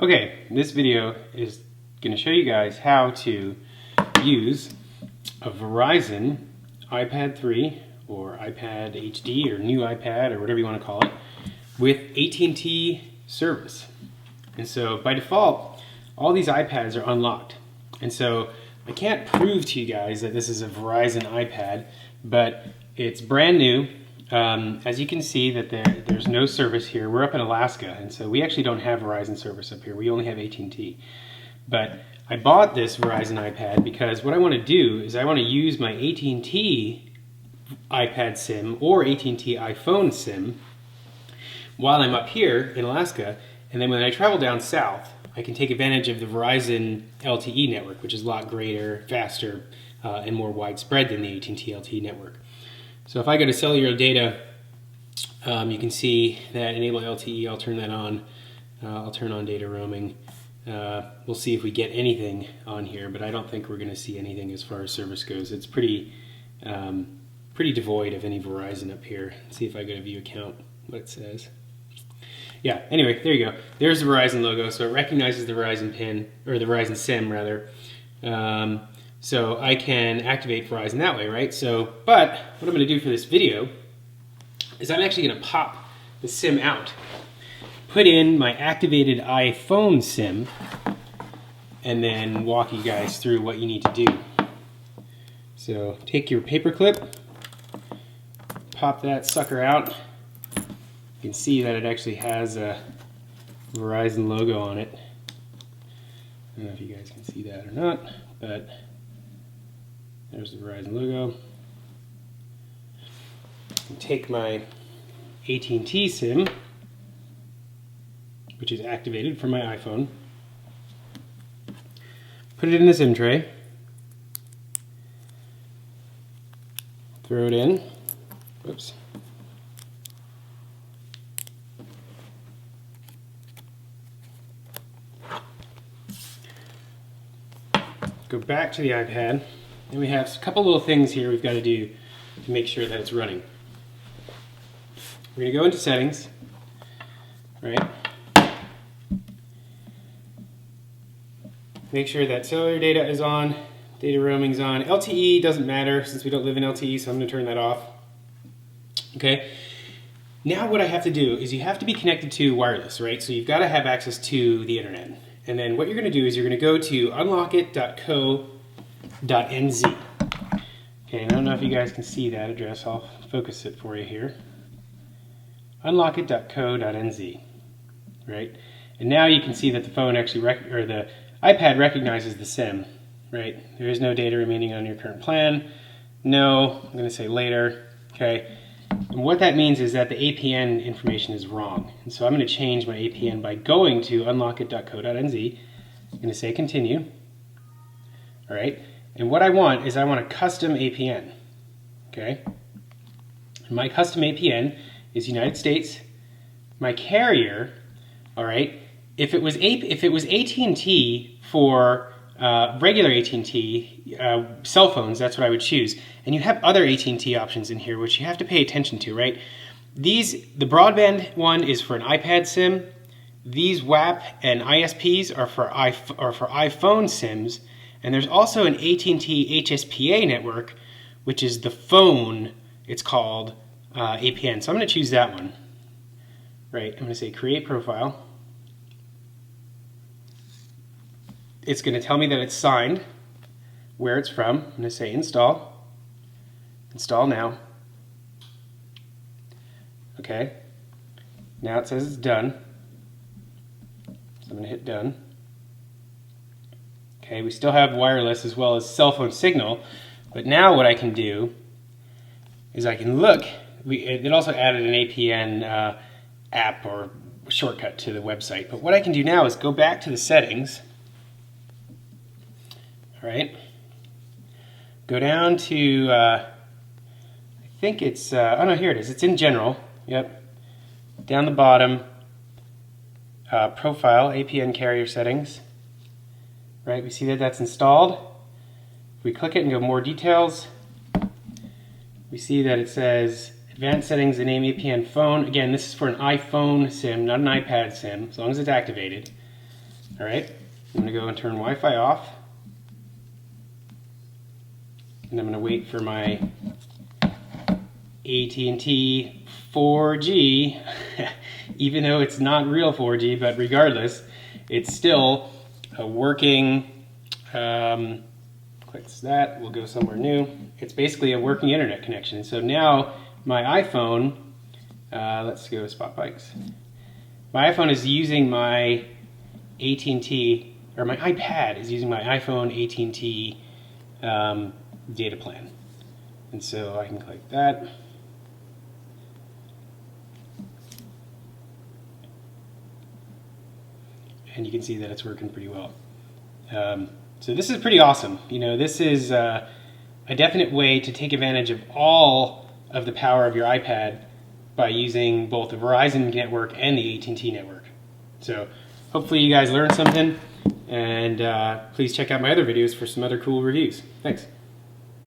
Okay, this video is going to show you guys how to use a Verizon iPad 3 or iPad HD or New Ipad or whatever you want to call it with AT&T service. And so by default, all these iPads are unlocked. And so I can't prove to you guys that this is a Verizon iPad, but it's brand new. As you can see that there's no service here. We're up in Alaska, and so we actually don't have Verizon service up here. We only have AT&T. But I bought this Verizon iPad because what I want to do is I want to use my AT&T iPad SIM or AT&T iPhone SIM while I'm up here in Alaska, and then when I travel down south, I can take advantage of the Verizon LTE network, which is a lot greater, faster, and more widespread than the AT&T LTE network. So if I go to cellular data, you can see that enable LTE, I'll turn that on. I'll turn on data roaming. We'll see if we get anything on here, but I don't think we're going to see anything as far as service goes. It's pretty devoid of any Verizon up here. Let's see if I go to view account, what it says. Yeah, anyway, there you go. There's the Verizon logo, so it recognizes the Verizon PIN, or the Verizon SIM rather. So I can activate Verizon that way, right? So, but what I'm going to do for this video is I'm actually going to pop the SIM out, put in my activated iPhone SIM, and then walk you guys through what you need to do. So take your paper clip, pop that sucker out. You can see that it actually has a Verizon logo on it. I don't know if you guys can see that or not, but there's the Verizon logo. Take my AT&T SIM, which is activated from my iPhone, put it in the SIM tray, throw it in, whoops, go back to the iPad, and we have a couple little things here we've got to do to make sure that it's running. We're going to go into settings, right? Make sure that cellular data is on, data roaming is on. LTE doesn't matter since we don't live in LTE, so I'm going to turn that off. Okay. Now what I have to do is you have to be connected to wireless, right? So you've got to have access to the internet. And then what you're going to do is you're going to go to unlockit.co.nz. Okay, I don't know if you guys can see that address. I'll focus it for you here. Unlockit.co.nz, right? And now you can see that the phone actually, or the iPad recognizes the SIM, right? There is no data remaining on your current plan. No, I'm going to say later, okay? And what that means is that the APN information is wrong. And so I'm going to change my APN by going to unlockit.co.nz. I'm going to say continue. All right. And what I want is I want a custom APN. Okay. And my custom APN is United States. My carrier, all right, if it was AT&T for regular AT&T cell phones, that's what I would choose. And you have other AT&T options in here, which you have to pay attention to, right? The broadband one is for an iPad SIM. These WAP and ISPs are for iPhone SIMs. And there's also an AT&T HSPA network, which is the phone, it's called APN. So I'm going to choose that one. Right, I'm going to say create profile. It's going to tell me that it's signed, where it's from. I'm going to say install. Install now. Okay. Now it says it's done. So I'm going to hit done. Okay, we still have wireless as well as cell phone signal, but now what I can do is I can look. It also added an APN app or shortcut to the website, but what I can do now is go back to the settings. All right, go down to, I think it's, oh no, here it is. It's in general. Yep. Down the bottom, profile, APN carrier settings. Right, we see that that's installed. If we click it and go more details, we see that it says advanced settings, the name APN phone. Again, this is for an iPhone SIM, not an iPad SIM, as long as it's activated. All right, I'm gonna go and turn Wi-Fi off. And I'm gonna wait for my AT&T 4G, even though it's not real 4G, but regardless, it's still a working, clicks that, we'll go somewhere new. It's basically a working internet connection. So now my iPhone, let's go Spot Bikes. My iPhone is using my AT&T, or my iPad is using my iPhone AT&T data plan. And so I can click that. And you can see that it's working pretty well. So this is pretty awesome. You know, this is a definite way to take advantage of all of the power of your iPad by using both the Verizon network and the AT&T network. So hopefully you guys learned something, and please check out my other videos for some other cool reviews. Thanks.